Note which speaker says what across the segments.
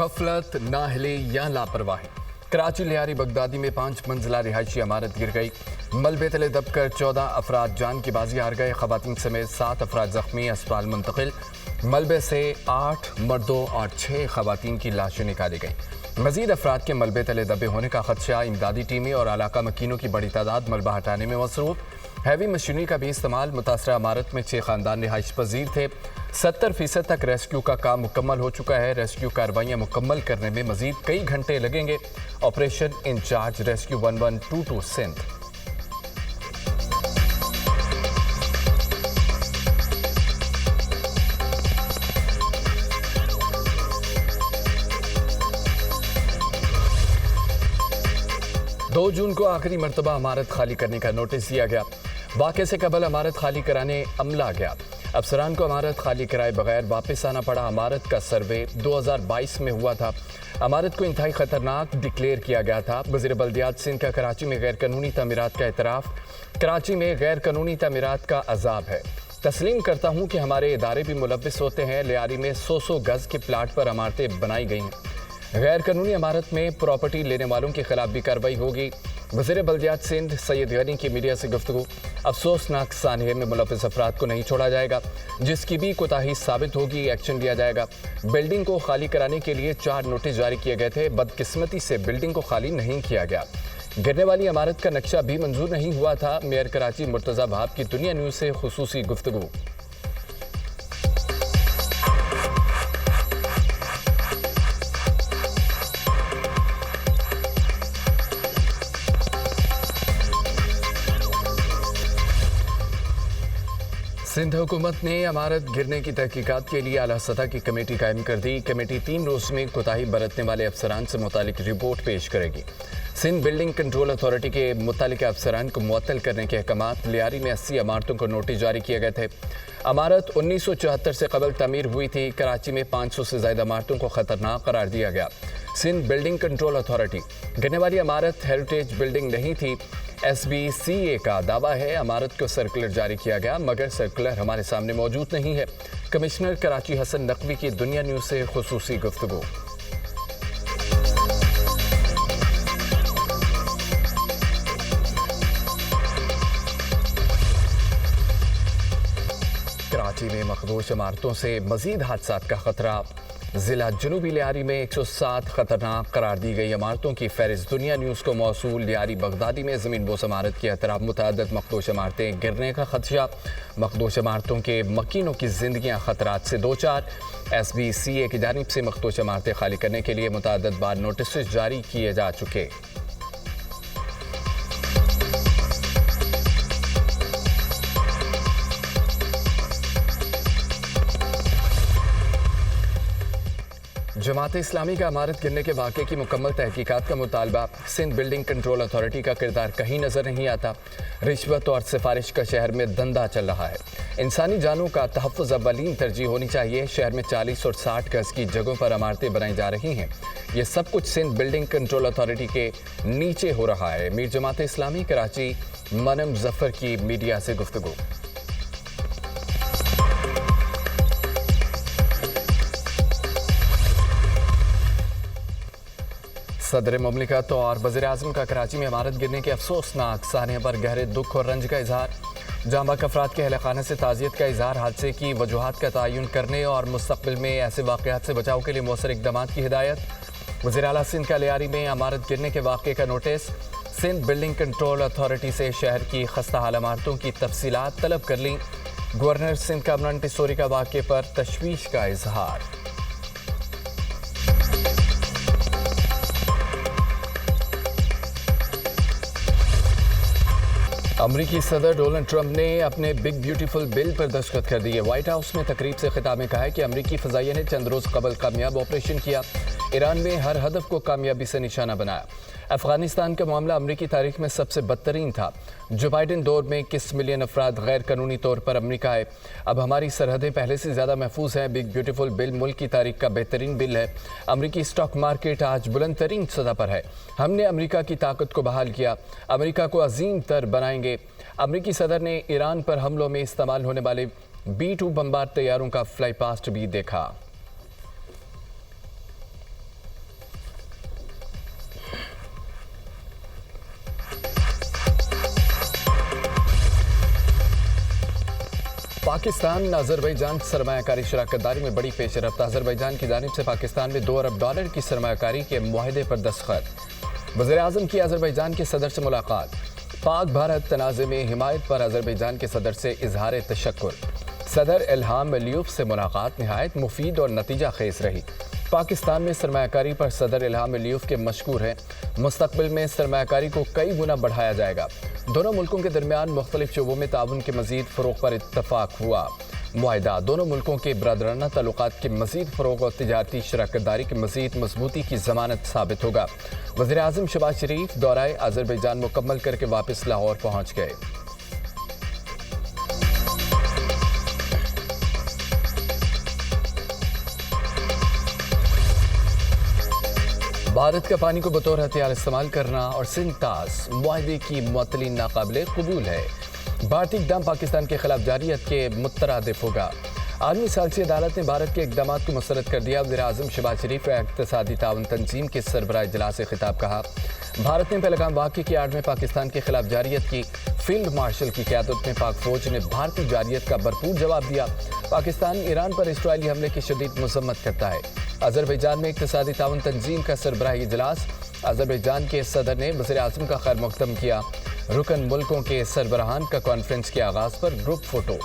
Speaker 1: गफलत, नाहली या लापरवाही। कराची लियारी बगदादी में 5 मंजिला रिहायशी इमारत गिर गई। मलबे तले दबकर 14 अफराद जान की बाजी हार गए। खवातीन समेत 7 अफराद जख्मी, अस्पताल मुंतकिल। मलबे से 8 मर्दों और 6 खवातीन की लाशें निकाली गई। मजीद अफराद के मलबे तले दबे होने का खदशा। इमदादी टीमें और अलाका मकीनों की बड़ी तादाद मलबा हटाने में मसरूफ। हैवी मशीनरी का भी इस्तेमाल। मुतासरा इमारत में 6 खानदान रिहाइश पजीर थे। 70% तक रेस्क्यू का काम मुकम्मल हो चुका है। रेस्क्यू कार्रवाइयाँ मुकम्मल करने में मजीद कई घंटे लगेंगे। Operation incharge rescue 1122 Sindh. दो जून को आखिरी मरतबा इमारत खाली करने का नोटिस दिया गया। वाक़े से कबल इमारत खाली कराने अमला गया। अफसरान को इमारत खाली कराए बगैर वापस आना पड़ा। इमारत का सर्वे 2022 में हुआ था। इमारत को इंतहाई ख़तरनाक डिक्लेयर किया गया था। वज़ीर बल्दियात सिंध का कराची में गैर कानूनी तमीरात का एतराफ़। कराची में गैर कानूनी तमीरात का अजाब है। तस्लीम करता हूँ कि हमारे इदारे भी मुलव्विस होते हैं। लियारी में 100 गज़ के प्लाट पर इमारतें बनाई गई हैं। गैर कानूनी इमारत में प्रॉपर्टी लेने वालों के खिलाफ भी कार्रवाई होगी। वज़ीर बल्दियात सिंध सैयद गनी की मीडिया से गुफ्तगू। अफसोसनाक सानहे में मुलव्विस अफराद को नहीं छोड़ा जाएगा। जिसकी भी कोताही साबित होगी एक्शन लिया जाएगा। बिल्डिंग को खाली कराने के लिए 4 नोटिस जारी किए गए थे। बदकिस्मती से बिल्डिंग को खाली नहीं किया गया। गिरने वाली इमारत का नक्शा भी मंजूर नहीं हुआ था। मेयर कराची मुर्तज़ा भाब की दुनिया न्यूज़ से खुसूसी गुफ्तगू। सिंध हुकूमत ने इमारत गिरने की तहकीकात के लिए आला सतह की कमेटी कायम कर दी। कमेटी 3 रोज में कोताही बरतने वाले अफसरान से मुतालिक रिपोर्ट पेश करेगी। सिंध बिल्डिंग कंट्रोल अथॉरिटी के मुतालिका अफसरान को मुअत्तल करने के अहकामात। लियारी में 80 इमारतों को नोटिस जारी किए गए थे। इमारत 1974 से कबल तमीर हुई थी। कराची में 500 से ज़्यादा इमारतों को ख़तरनाक करार दिया गया। सिंध बिल्डिंग कंट्रोल अथॉरिटी गिरने वाली इमारत हेरिटेज बिल्डिंग नहीं थी। SBCA का दावा है। इमारत को सर्कुलर जारी किया गया मगर सर्कुलर हमारे सामने मौजूद नहीं है। कमिश्नर कराची हसन नकवी की दुनिया न्यूज़ से खुसूसी गुफ्तगू। कराची में मखदूश इमारतों से मजीद हादसात का खतरा। जिला जनूबी लियारी में 107 खतरनाक करार दी गई इमारतों की फहरिस्त दुनिया न्यूज़ को मौसूल। लियारी बगदादी में ज़मीन बोस इमारत के अतराफ मुतअद्दिद मखदूश इमारतें गिरने का खदशा। मखदूश इमारतों के मकीनों की जिंदगियां खतरात से दो चार। SBCA की जानिब से मखदूश इमारतें खाली करने के लिए मुतअद्दिद बार नोटिस जारी किए जा चुके। जमात इस्लामी का इमारत गिरने के वाक़े की मुकम्मल तहकीकात का मुतालबा। सिंध बिल्डिंग कंट्रोल अथॉरिटी का किरदार कहीं नज़र नहीं आता। रिश्वत और सिफारिश का शहर में धंधा चल रहा है। इंसानी जानों का तहफ़्फ़ुज़ अव्वलीन तरजीह होनी चाहिए। शहर में 40 और 60 गज़ की जगहों पर इमारतें बनाई जा रही हैं। ये सब कुछ सिंध बिल्डिंग कंट्रोल अथॉरिटी के नीचे हो रहा है। मीर जमात इस्लामी कराची मनम जफ़र की मीडिया से गुफ्तगू। सदर मुमलिकत और वज़ीर आज़म का कराची में इमारत गिरने के अफसोसनाक सानहे पर गहरे दुख और रंज का इजहार। जांबाक अफराद के अहल-ए-खाना से ताज़ियत का इजहार। हादसे की वजूहात का तयन करने और मुस्तक़बिल में ऐसे वाक़यात से बचाव के लिए मौसर इक़दामात की हिदायत। वज़ीर आला सिंध का लियारी में इमारत गिरने के वाक़े का नोटिस। सिंध बिल्डिंग कंट्रोल अथॉरिटी से शहर की खस्ता हाल इमारतों की तफसीलात तलब कर लीं। गवर्नर सिंध का अमन टिसोरी का वाक़े पर तशवीश का इजहार। अमरीकी सदर डोनाल्ड ट्रंप ने अपने बिग ब्यूटीफुल बिल पर दस्तखत कर दिए। व्हाइट हाउस में तकरीब से खिताब में कहा है कि अमरीकी फ़ज़ाइया ने चंद रोज़ कबल कामयाब ऑपरेशन किया। ईरान में हर हदफ को कामयाबी से निशाना बनाया। अफगानिस्तान का मामला अमरीकी तारीख में सबसे बदतरीन था। जो बाइडन दौर में 21 मिलियन अफराद गैर कानूनी तौर पर अमरीका आए। अब हमारी सरहदें पहले से ज़्यादा महफूज हैं। बिग ब्यूटीफुल बिल मुल्क की तारीख का बेहतरीन बिल है। अमरीकी स्टॉक मार्केट आज बुलंद तरीन सतह पर है। हमने अमरीका की ताकत को बहाल किया। अमरीका को अजीम तर बनाएंगे। अमरीकी सदर ने ईरान पर हमलों में इस्तेमाल होने वाले B-2 बमबार तैयारों का फ्लाई पास्ट भी देखा। पाकिस्तान अजरबैजान सरमायाकारी शराकतदारी में बड़ी पेशरफ्त। अजरबैजान की जानिब से पाकिस्तान में $2 अरब की सरमायाकारी के मुआहदे पर दस्तखत। वज़ीर-ए-आज़म की अजरबैजान के सदर से मुलाकात। पाक भारत तनाज़े में हिमायत पर अजरबैजान के सदर से इजहार तशक्कुर। सदर इल्हाम अलियव से मुलाकात नहायत मुफीद और नतीजा खेज रही। पाकिस्तान में सरमायाकारी पर सदर इल्हाम अलियव के मशकूर हैं। मुस्तकबिल में सरमायाकारी को कई गुना बढ़ाया जाएगा। दोनों मुल्कों के दरमियान मुख्तलिफ शोबों में ताउन के मजीद फ़रोग़ पर इत्तफाक हुआ। मुआहिदा दोनों मुल्कों के बरदराना ताल्लुकात के मजीद फ़रोग़ और तिजारती शराकतदारी की मजीद मजबूती की ज़मानत साबित होगा। वज़ीर-ए-आज़म शहबाज शरीफ दौराए अजरबैजान मुकम्मल करके वापस लाहौर पहुँच गए। भारत का पानी को बतौर हथियार इस्तेमाल करना और सिंतास मुआहदे की मुअत्तली नाकाबिले कबूल है। भारतीय इक़दाम पाकिस्तान के खिलाफ जारियत के मुतरादिफ होगा। आलमी सालसी अदालत ने भारत के इक़दाम को मुस्तरद कर दिया। वज़ीर-ए-आज़म शहबाज शरीफ का इक़्तिसादी ताउन तंजीम के सरबराह इजलास से खिताब कहा। भारत ने पहलगाम वाक़े की आड़ में पाकिस्तान के खिलाफ जारियत की। फील्ड मार्शल की क़यादत में पाक फ़ौज ने भारतीय जारियत का भरपूर जवाब दिया। पाकिस्तान ईरान पर इसराइली हमले की शदीद मज़म्मत करता है। अजरबैजान में इक़्तिसादी ताउन तंजीम का सरबराह इजलास। अजरबैजान के सदर ने वज़ीर-ए-आज़म का खैर मक़दम किया। रुकन मुल्कों के सरबराहान का कॉन्फ्रेंस के आगाज़ पर ग्रुप फ़ोटो।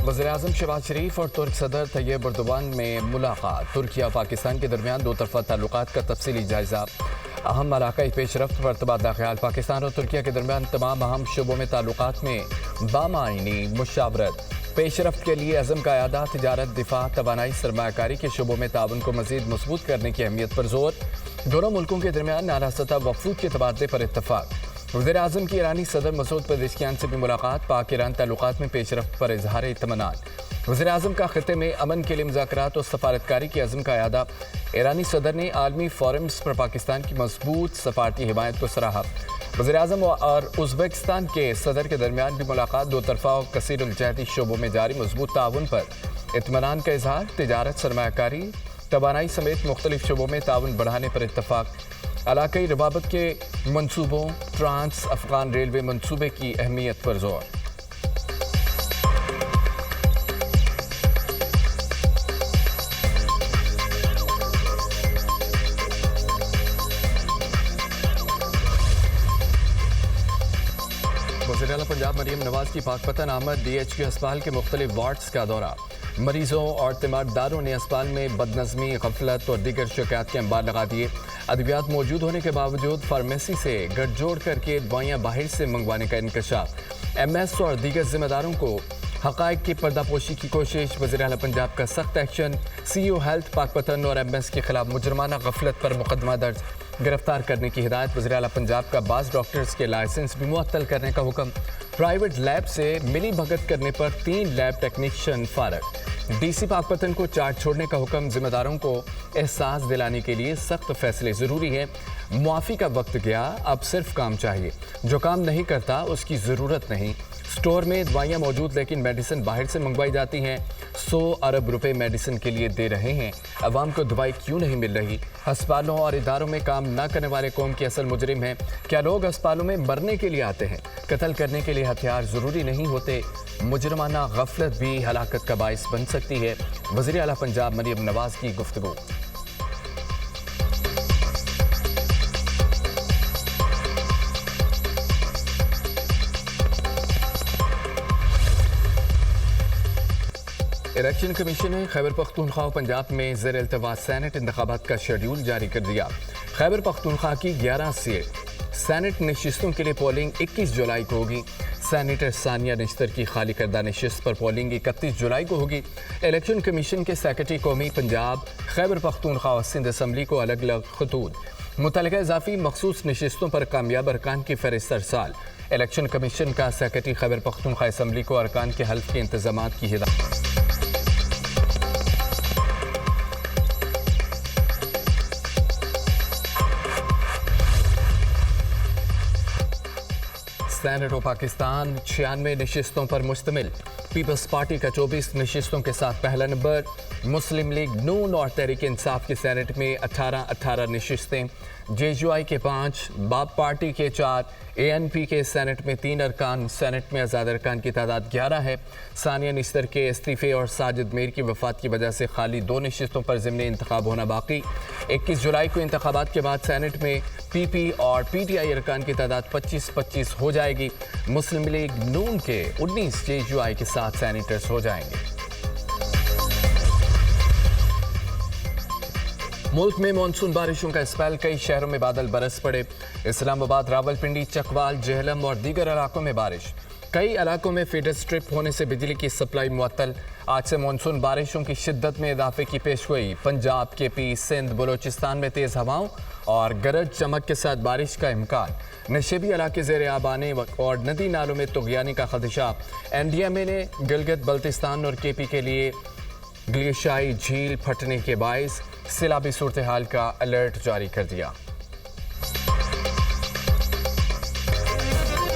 Speaker 1: वज़ीर-ए-आज़म शहबाज शरीफ और तुर्क सदर तैयब एर्दोगान में मुलाकात। तुर्की और पाकिस्तान के दरमियान दो तरफ़ा ताल्लुकात का तफसीली जायज़ा। अहम इलाक़ाई पेशरफ्त पर तबादला ख्याल। पाकिस्तान और तुर्की के दरमियान तमाम अहम शोबों में ताल्लुकात में बामायनी मुशावरत। पेशरफ्त के लिए अज़म का इरादा। तिजारत, दिफा, तवानाई, सरमायाकारी के शोबों में ताउन को मज़ीद मजबूत करने की अहमियत पर जोर। दोनों मुल्कों के दरमियान आला सतह वफ़ूद के तबादले पर इत्तफ़ाक़। वज़ीर-ए-आज़म की ईरानी सदर मसूद पेज़ेश्कियान से भी मुलाकात। पाक ईरान ताल्लुकात में पेशरफ्त पर इज़हार इत्मीनान। वज़ीर-ए-आज़म का ख़ित्ते में अमन के लिए मुज़ाकरात और सफारतकारी की अज़म का इरादा। ईरानी सदर ने आलमी फोरम्स पर पाकिस्तान की मजबूत सफारती हिमायत को सराहा। वज़ीर-ए-आज़म और उज़्बेकिस्तान के सदर के दरमियान भी मुलाकात। दो तरफ़ा और कसीरुल-जहती शोबों में जारी मजबूत ताउन पर इत्मीनान का इज़हार। तिजारत, सरमायाकारी, तवानाई समेत मुख्तलिफ शोबों में ताउन बढ़ाने पर इत्तफ़ाक़। इलाक़ाई रवाबत के मनसूबों, ट्रांस अफ़गान रेलवे मनसूबे की अहमियत पर जोर। वज़ीर-ए-आला पंजाब मरियम नवाज की पाकपतन आमद। DHQ अस्पताल के मुख्तलिफ वार्ड्स का दौरा। मरीजों और तीमारदारों ने अस्पताल में बदनज़मी, गफलत और दीगर शिकायत के अंबार लगा दिए। अद्वियात मौजूद होने के बावजूद फार्मेसी से गठजोड़ करके दवाइयाँ बाहर से मंगवाने का इंकशाफ। MS और दीगर जिम्मेदारों को हक़ाइक़ की पर्दापोशी की कोशिश। वज़ीर-ए-आला पंजाब का सख्त एक्शन। CEO हेल्थ पाकपतन और MS के खिलाफ मुजरमाना गफलत पर मुकदमा दर्ज। गिरफ्तार करने की हिदायत। वज़ीर-ए-आला पंजाब का बाज़ डॉक्टर्स के लाइसेंस भी मुअत्तल करने का हुक्म। प्राइवेट लैब से मिली भगत करने पर 3 लैब टेक्नीशियन फारग। DC पाकपतन को चार्ज छोड़ने का हुक्म। जिम्मेदारों को एहसास दिलाने के लिए सख्त फैसले ज़रूरी हैं। मुआफ़ी का वक्त गया, अब सिर्फ काम चाहिए। जो काम नहीं करता उसकी ज़रूरत नहीं। स्टोर में दवाइयाँ मौजूद लेकिन मेडिसिन बाहर से मंगवाई जाती हैं। 100 अरब रुपए मेडिसिन के लिए दे रहे हैं। अवाम को दवाई क्यों नहीं मिल रही? अस्पतालों और इदारों में काम न करने वाले कौम के असल मुजरिम हैं। क्या लोग अस्पतालों में मरने के लिए आते हैं? कत्ल करने के लिए हथियार ज़रूरी नहीं होते। मुजरमाना गफलत भी हलाकत का बाइस बन सकती है। वज़ीर-ए-आला पंजाब मरियम नवाज की गुफ्तगू। इलेक्शन कमीशन ने खैबर पख्तूनख्वा पंजाब में ज़ेर इल्तवा सैनेट इंतखाबात का शेड्यूल जारी कर दिया। खैबर पख्तूनख्वा की 11 से सैनेट नशिस्तों के लिए पोलिंग 21 जुलाई को होगी। सैनेटर सानिया निश्तर की खाली करदा नशिस्त पर पोलिंग 31 जुलाई को होगी। इलेक्शन कमीशन के सेक्रेटरी कौमी पंजाब, खैबर पख्तूनख्वा और सिंध असम्बली को अलग अलग खतूत। मुतल्लिका इजाफी मखसूस नशिस्तों पर कामयाब अरकान की फहरिस्त अरसाल। इलेक्शन कमीशन का सेक्रेटरी खैबर पख्तूनख्वा असम्बली को अरकान के हल्फ के इंतजाम की हिदायत। सैनेट ऑफ पाकिस्तान 96 नशिस्तों पर मुश्तमिल। پیپلز پارٹی کا 24 نشستوں کے ساتھ پہلا نمبر، مسلم لیگ نون اور تحریک انصاف کے سینٹ میں 18 نشستیں، جے یو آئی کے 5، باب پارٹی کے 4، اے این پی کے سینٹ میں 3 ارکان، سینٹ میں آزاد ارکان کی تعداد 11 ہے۔ ثانیہ نشتر کے استعفے اور ساجد میر کی وفات کی وجہ سے خالی 2 نشستوں پر ضمنی انتخاب ہونا باقی۔ 21 جولائی کو انتخابات کے بعد سینٹ میں پی پی اور پی ٹی آئی ارکان کی تعداد 25 ہو جائے گی۔ مسلم لیگ نون کے 19 جے یو آئی کے ساتھ سینیٹرز ہو جائیں گے۔ ملک میں مانسون بارشوں کا اسپیل، کئی شہروں میں بادل برس پڑے۔ اسلام آباد، راولپنڈی، چکوال، جہلم اور دیگر علاقوں میں بارش، کئی علاقوں میں فیڈر سٹرپ ہونے سے بجلی کی سپلائی معطل۔ آج سے مانسون بارشوں کی شدت میں اضافے کی پیشگوئی، پنجاب، کے پی، سندھ، بلوچستان میں تیز ہواؤں اور گرج چمک کے ساتھ بارش کا امکان۔ نشیبی علاقے زیر آب آنے اور ندی نالوں میں طغیانی کا خدشہ۔ این ڈی ایم اے نے گلگت بلتستان اور کے پی کے لیے گلیشیائی جھیل پھٹنے کے باعث سیلابی صورتحال کا الرٹ جاری کر دیا۔